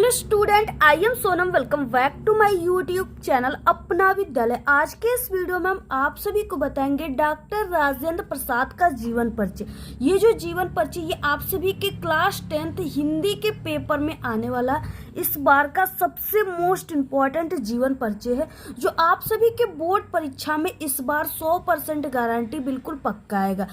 Hello student, I am Sonam. Welcome back to my YouTube channel अपना विद्यालय। आज के इस वीडियो में हम आप सभी को बताएंगे डॉक्टर राजेंद्र प्रसाद का जीवन परिचय। ये जो जीवन परिचय ये आप सभी के क्लास 10th हिंदी के पेपर में आने वाला इस बार का सबसे मोस्ट इम्पोर्टेंट जीवन परिचय है, जो आप सभी के बोर्ड परीक्षा में इस बार 100% गारंटी बिल्कुल पक्का आएगा।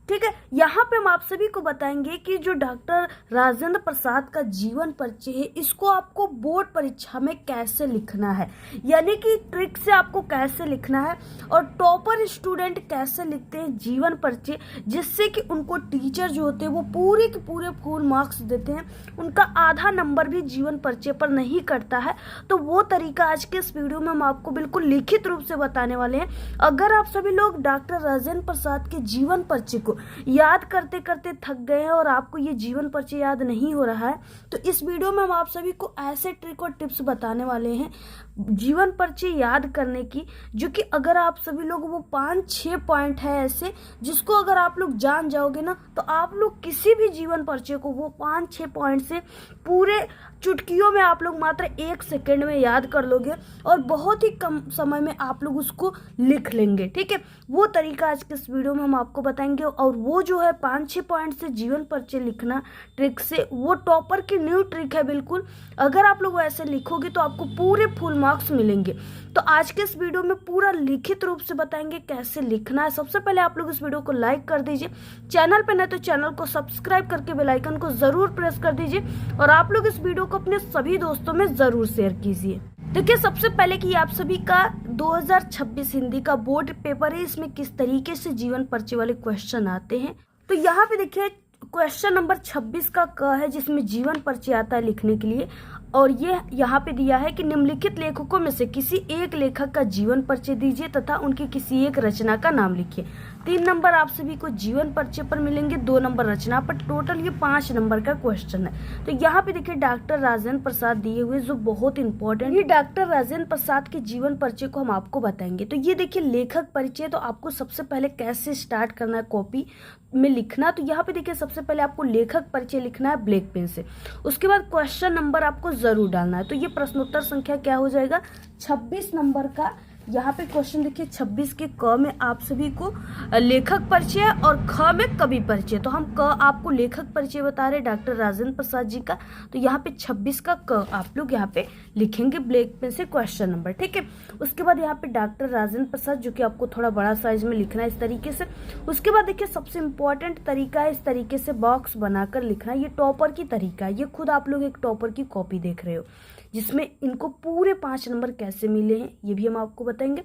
ठीक है, यहाँ पे हम आप सभी को बताएंगे कि जो डॉक्टर राजेंद्र प्रसाद का जीवन परिचय है इसको आपको बोर्ड परीक्षा में कैसे लिखना है, यानी कि ट्रिक से आपको कैसे लिखना है और टॉपर स्टूडेंट कैसे लिखते हैं जीवन परिचय, जिससे कि उनको टीचर जो होते हैं वो पूरे के पूरे फुल मार्क्स देते हैं, उनका आधा नंबर भी जीवन परिचय पर नहीं कटता है। तो वो तरीका आज के इस वीडियो में हम आपको बिल्कुल लिखित रूप से बताने वाले हैं। अगर आप सभी लोग डॉक्टर राजेंद्र प्रसाद के जीवन परिचय को याद करते करते थक गए हैं और आपको ये जीवन परिचय याद नहीं हो रहा है, तो इस वीडियो में हम आप सभी को ऐसे ट्रिक और टिप्स बताने वाले हैं जीवन परिचय याद करने की, जो कि अगर आप सभी लोग वो 5-6 पॉइंट है ऐसे जिसको अगर आप लोग जान जाओगे ना, तो आप लोग किसी भी जीवन परिचय को वो 5-6 पॉइंट से पूरे चुटकियों में आप लोग मात्र 1 सेकेंड में याद कर लोगे और बहुत ही कम समय में आप लोग उसको लिख लेंगे। ठीक है, वो तरीका आज के इस वीडियो में हम आपको बताएंगे। और वो जो है 5-6 पॉइंट से जीवन परिचय लिखना ट्रिक से, वो टॉपर की न्यू ट्रिक है बिल्कुल। अगर आप लोग ऐसे लिखोगे तो आपको पूरे फुल मार्क्स मिलेंगे। तो आज के इस वीडियो में पूरा लिखित रूप से बताएंगे कैसे लिखना है। सबसे पहले आप लोग इस वीडियो को लाइक कर दीजिए, चैनल पे नहीं तो चैनल को सब्सक्राइब करके बेल आइकन को जरूर प्रेस कर दीजिए और आप लोग इस वीडियो को अपने सभी दोस्तों में जरूर शेयर कीजिए। देखिए, सबसे पहले कि आप सभी का 2026 हिंदी का बोर्ड पेपर है, इसमें किस तरीके से जीवन परिचय वाले क्वेश्चन आते हैं। तो यहाँ पे देखिए क्वेश्चन नंबर 26 का क है, जिसमें जीवन परिचय आता है लिखने के लिए। और ये यहाँ पे दिया है कि निम्नलिखित लेखकों में से किसी एक लेखक का जीवन परिचय दीजिए तथा उनकी किसी एक रचना का नाम लिखिए। 3 नंबर आप सभी को जीवन परिचय पर मिलेंगे, 2 नंबर रचना पर। टोटल ये 5 नंबर का क्वेश्चन है। तो यहाँ पे देखिए डॉक्टर राजेंद्र प्रसाद दिए हुए जो बहुत इंपॉर्टेंट, ये डॉक्टर राजेंद्र प्रसाद के जीवन परिचय को हम आपको बताएंगे। तो ये देखिए लेखक परिचय, तो आपको सबसे पहले कैसे स्टार्ट करना है कॉपी में लिखना। तो यहाँ पे देखिए सबसे पहले आपको लेखक परिचय लिखना है ब्लैक पेन से। उसके बाद क्वेश्चन नंबर आपको जरूर डालना है। तो ये प्रश्नोत्तर संख्या क्या हो जाएगा, 26 नंबर का। यहाँ पे क्वेश्चन देखिए 26 के क में आप सभी को लेखक परिचय और ख में कवि परिचय। तो हम क आपको लेखक परिचय बता रहे डॉक्टर राजेंद्र प्रसाद जी का, तो यहाँ पे 26 का क आप लोग यहाँ पे लिखेंगे ब्लैक पेन से क्वेश्चन नंबर। ठीक है, उसके बाद यहाँ पे डॉक्टर राजेंद्र प्रसाद, जो कि आपको थोड़ा बड़ा साइज में लिखना है इस तरीके से। उसके बाद देखिए सबसे इम्पोर्टेंट तरीका है इस तरीके से बॉक्स बनाकर लिखना। ये टॉपर की तरीका है, ये खुद आप लोग एक टॉपर की कॉपी देख रहे हो, जिसमें इनको पूरे 5 नंबर कैसे मिले हैं ये भी हम आपको बताएंगे।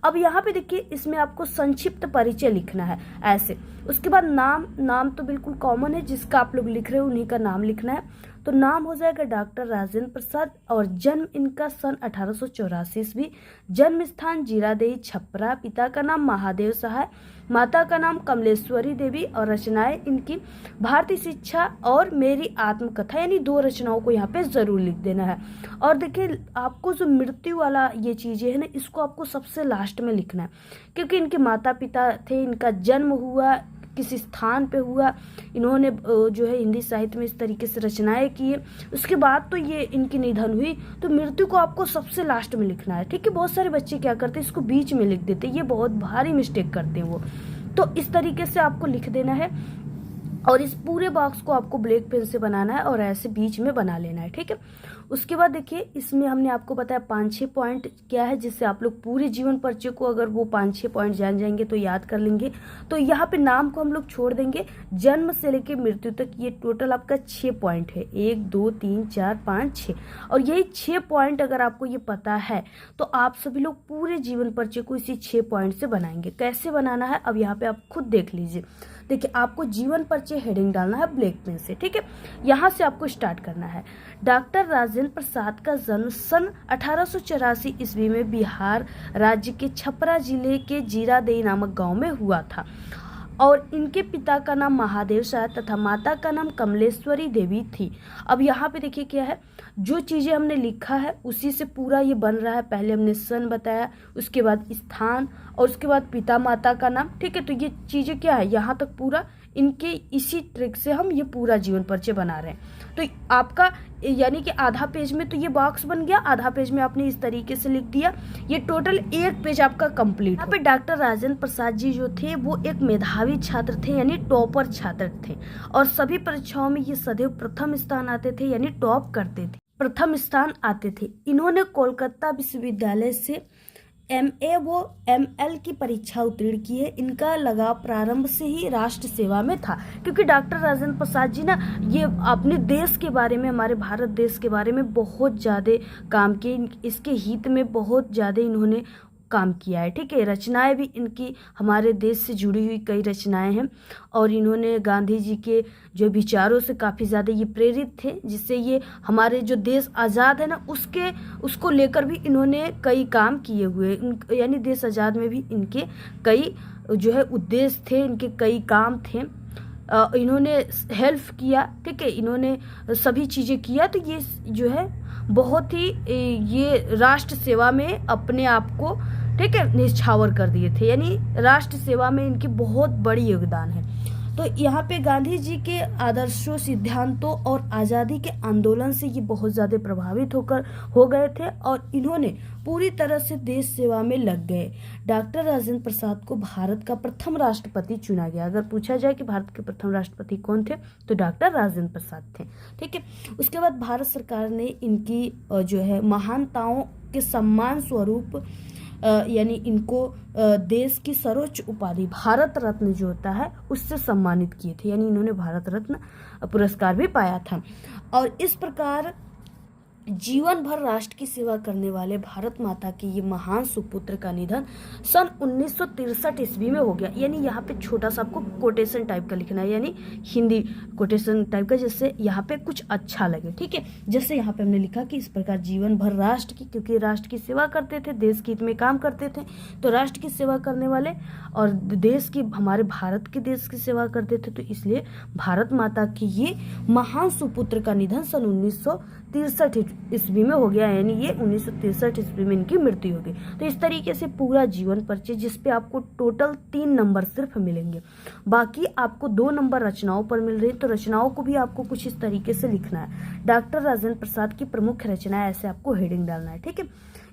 अब यहाँ पे देखिए इसमें आपको संक्षिप्त परिचय लिखना है ऐसे। उसके बाद नाम तो बिल्कुल कॉमन है, जिसका आप लोग लिख रहे हो उन्हीं का नाम लिखना है। तो नाम हो जाएगा डॉक्टर राजेंद्र प्रसाद और जन्म इनका सन 1884 ईस्वी, जन्म स्थान जीरादेई छपरा, पिता का नाम महादेव सहाय, माता का नाम कमलेश्वरी देवी और रचनाएं इनकी भारतीय शिक्षा और मेरी आत्मकथा, यानी 2 रचनाओं को यहाँ पे जरूर लिख देना है। और देखिए आपको जो मृत्यु वाला ये चीजें है ना, इसको आपको सबसे लास्ट में लिखना है, क्योंकि इनके माता पिता थे, इनका जन्म हुआ किस स्थान पे हुआ, इन्होंने जो है हिंदी साहित्य में इस तरीके से रचनाएं की है, उसके बाद तो ये इनकी निधन हुई। तो मृत्यु को आपको सबसे लास्ट में लिखना है। ठीक है, बहुत सारे बच्चे क्या करते हैं इसको बीच में लिख देते हैं, ये बहुत भारी मिस्टेक करते हैं वो। तो इस तरीके से आपको लिख देना है और इस पूरे बॉक्स को आपको ब्लैक पेन से बनाना है और ऐसे बीच में बना लेना है। ठीक है, उसके बाद देखिए इसमें हमने आपको बताया 5-6 पॉइंट क्या है, जिससे आप लोग पूरे जीवन परिचय को अगर वो 5-6 पॉइंट जान जाएंगे तो याद कर लेंगे। तो यहाँ पे नाम को हम लोग छोड़ देंगे, जन्म से लेके मृत्यु तक ये टोटल आपका 6 पॉइंट है, 1 2 3 4 5 6। और यही 6 पॉइंट अगर आपको ये पता है तो आप सभी लोग पूरे जीवन परिचय को इसी 6 पॉइंट से बनाएंगे। कैसे बनाना है अब यहाँ पे आप खुद देख लीजिए। देखिए आपको जीवन परिचय हेडिंग डालना है ब्लैक पेन से। ठीक है, यहाँ से आपको स्टार्ट करना है। डॉक्टर राजेंद्र प्रसाद का जन्म सन 1884 ईस्वी में बिहार राज्य के छपरा जिले के जीरादेई नामक गांव में हुआ था और इनके पिता का नाम महादेव शाह तथा माता का नाम कमलेश्वरी देवी थी। अब यहाँ पे देखिए क्या है, जो चीज़ें हमने लिखा है उसी से पूरा ये बन रहा है। पहले हमने सन बताया, उसके बाद स्थान और उसके बाद पिता माता का नाम। ठीक है, तो ये चीज़ें क्या है, यहाँ तक पूरा इनके इसी ट्रिक से हम ये पूरा जीवन परिचय बना रहे हैं। तो आपका यानी कि आधा पेज में तो ये बॉक्स बन गया, आधा पेज में आपने इस तरीके से लिख दिया, ये टोटल एक पेज आपका कंप्लीट। यहाँ पे डॉक्टर राजेंद्र प्रसाद जी जो थे वो एक मेधावी छात्र थे, यानी टॉपर छात्र थे, और सभी परीक्षाओं में ये सदैव प्रथम स्थान आते थे, यानी टॉप करते थे, प्रथम स्थान आते थे। इन्होंने कोलकाता विश्वविद्यालय से MA व ML की परीक्षा उत्तीर्ण की है। इनका लगाव प्रारंभ से ही राष्ट्र सेवा में था, क्योंकि डॉक्टर राजेंद्र प्रसाद जी ना ये अपने देश के बारे में, हमारे भारत देश के बारे में बहुत ज़्यादा काम किए, इसके हित में बहुत ज़्यादा इन्होंने काम किया है। ठीक है, रचनाएं भी इनकी हमारे देश से जुड़ी हुई कई रचनाएं हैं, और इन्होंने गांधी जी के जो विचारों से काफ़ी ज़्यादा ये प्रेरित थे, जिससे ये हमारे जो देश आज़ाद है ना उसको लेकर भी इन्होंने कई काम किए हुए, यानी देश आज़ाद में भी इनके कई जो है उद्देश्य थे, इनके कई काम थे। इन्होंने हेल्प किया, ठीक है, इन्होंने सभी चीज़ें किया, तो ये जो है बहुत ही ये राष्ट्र सेवा में अपने आप को, ठीक है, निछावर कर दिए थे, यानी राष्ट्र सेवा में इनकी बहुत बड़ी योगदान है। तो यहाँ पे गांधी जी के आदर्शों, सिद्धांतों और आज़ादी के आंदोलन से ये बहुत ज़्यादा प्रभावित हो गए थे, और इन्होंने पूरी तरह से देश सेवा में लग गए। डॉक्टर राजेंद्र प्रसाद को भारत का प्रथम राष्ट्रपति चुना गया। अगर पूछा जाए कि भारत के प्रथम राष्ट्रपति कौन थे, तो डॉक्टर राजेंद्र प्रसाद थे। ठीक है, उसके बाद भारत सरकार ने इनकी जो है महानताओं के सम्मान स्वरूप यानी इनको देश की सर्वोच्च उपाधि भारत रत्न जो होता है उससे सम्मानित किए थे, यानी इन्होंने भारत रत्न पुरस्कार भी पाया था। और इस प्रकार जीवन भर राष्ट्र की सेवा करने वाले भारत माता के ये महान सुपुत्र का निधन सन 1963 ईस्वी में हो गया। यानी यहाँ पे छोटा सा आपको कोटेशन टाइप का लिखना है, यानी हिंदी कोटेशन टाइप का, जिससे यहाँ पे कुछ अच्छा लगे। ठीक है, जैसे यहाँ पे हमने लिखा कि इस प्रकार जीवन भर राष्ट्र की, क्योंकि राष्ट्र की सेवा करते थे, देश के हित में काम करते थे, तो राष्ट्र की सेवा करने वाले और देश की, हमारे भारत के देश की सेवा करते थे, तो इसलिए भारत माता के ये महान सुपुत्र का निधन सन 1963 ईस्वी में हो गया, यानी ये 1963 ईस्वी में इनकी मृत्यु हो गई। तो इस तरीके से पूरा जीवन परिचय, जिसपे आपको टोटल 3 नंबर सिर्फ मिलेंगे, बाकी आपको 2 नंबर रचनाओं पर मिल रही है। तो रचनाओं को भी आपको कुछ इस तरीके से लिखना है। डॉक्टर राजेंद्र प्रसाद की प्रमुख रचनाएं, ऐसे आपको हेडिंग डालना है। ठीक है,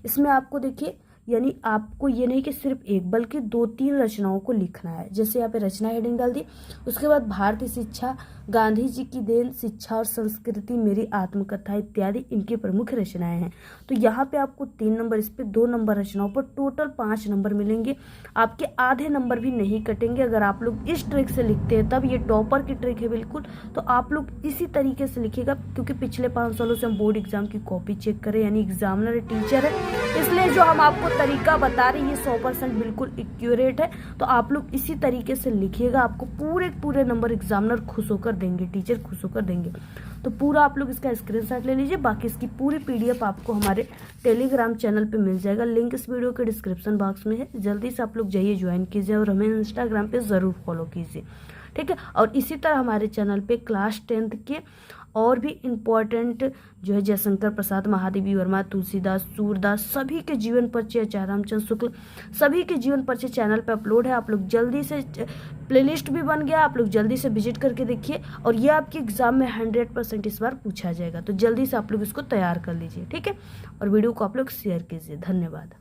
इसमें आपको देखिए, यानी आपको ये नहीं कि सिर्फ एक बल्कि 2-3 रचनाओं को लिखना है। जैसे यहाँ पे रचना हेडिंग डाल दी, उसके बाद भारतीय शिक्षा, गांधी जी की देन, शिक्षा और संस्कृति, मेरी आत्मकथा इत्यादि इनकी प्रमुख रचनाएं हैं। तो यहाँ पे आपको 3 नंबर, इस पे 2 नंबर रचनाओं पर टोटल 5 नंबर मिलेंगे। आपके आधे नंबर भी नहीं कटेंगे अगर आप लोग इस ट्रिक से लिखते हैं, तब ये टॉपर की ट्रिक है बिल्कुल। तो आप लोग इसी तरीके से लिखिएगा, क्योंकि पिछले 5 सालों से हम बोर्ड एग्जाम की कॉपी चेक करें, यानी एग्जामिनर टीचर है, इसलिए जो हम आपको तरीका बता रहे हैं ये 100% बिल्कुल एक्यूरेट है। तो आप लोग इसी तरीके से लिखिएगा, आपको पूरे नंबर एग्जामिनर खुश होकर देंगे, टीचर खुश होकर देंगे। तो पूरा आप लोग इसका स्क्रीनशॉट ले लीजिए। बाकी इसकी पूरी PDF आपको हमारे टेलीग्राम चैनल पे मिल जाएगा, लिंक इस वीडियो के डिस्क्रिप्शन बॉक्स में है। जल्दी से आप लोग जाइए, ज्वाइन कीजिए और हमें इंस्टाग्राम पे ज़रूर फॉलो कीजिए। ठीक है, और इसी तरह हमारे चैनल पे क्लास 10th के और भी इम्पोर्टेंट जो है जयशंकर प्रसाद, महादेवी वर्मा, तुलसीदास, सूरदास, सभी के जीवन परिचय, आचार्य रामचंद्र शुक्ल, सभी के जीवन परिचय चैनल पे अपलोड है। आप लोग जल्दी से, प्लेलिस्ट भी बन गया, आप लोग जल्दी से विजिट करके देखिए, और ये आपके एग्जाम में 100% इस बार पूछा जाएगा। तो जल्दी से आप लोग इसको तैयार कर लीजिए। ठीक है, और वीडियो को आप लोग शेयर कीजिए। धन्यवाद।